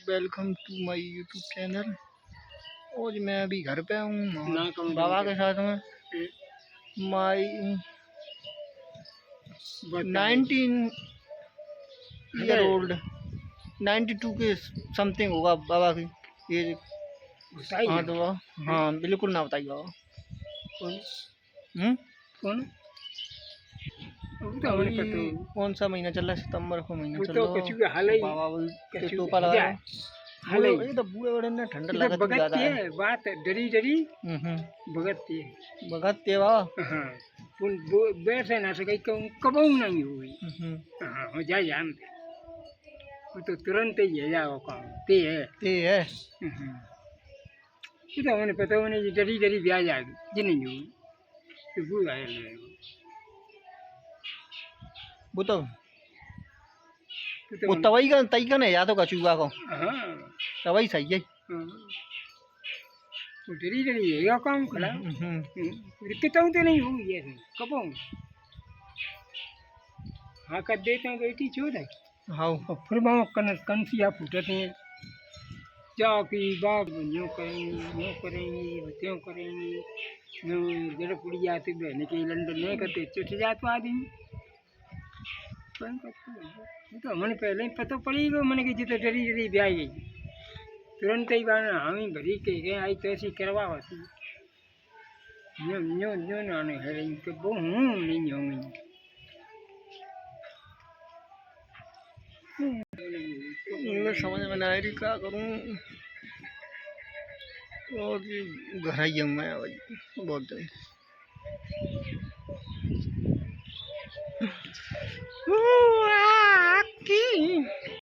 Welcome to my YouTube channel. और मैं अभी घर पे हूँ बाबा के साथ में। माई 19 ईयर ओल्ड 92 के समथिंग होगा बाबा की एज। हाँ तो हाँ बिल्कुल ना बताइए बाबा। कौन कौन सा महीना चल रहा है? सितंबर को महीना चल रहा है। बाबा टोपा लगाया। ये तो बूढ़े बड़े ने ठंडा लगती ज्यादा है। बात डरी डरी भगतती है बाबा। हाँ बैठे ना सके कबू नहीं हुई। हाँ हो जाए जान वो तो तुरंत ही है जाओ काम ते है ये तो मैंने पता होने डरी डरी ब्याज आ गई जिन्हें हुई तो भूल आया वो तो तवई का तई का नहीं या तो कचूगा को। हाँ तवई सही है। डरी डरी है काम खड़ा कितना तो नहीं हुई है कब हाँ कर देते हैं बेटी छोड़ है। हाँ फिर वहाँ कंसिया फूटते हैं जाओ कि बाप यूँ करेंगे त्यों करेंगे जड़ पुड़ी जाती बहने के लंदन नहीं करते चुट जाते आदमी तो मैंने पहले ही पता पड़ी गो मैंने कि जितने डरी डरी ब्याह गई तुरंत ही बार हम ही भरी के गए आई तो ऐसी करवा होती न्यो न्यो न्यो नाने है तो वो हूँ नहीं होंगी समझ में ना आ रही क्या करूँ। और घर आई हूँ मैं भाई बहुत दिन।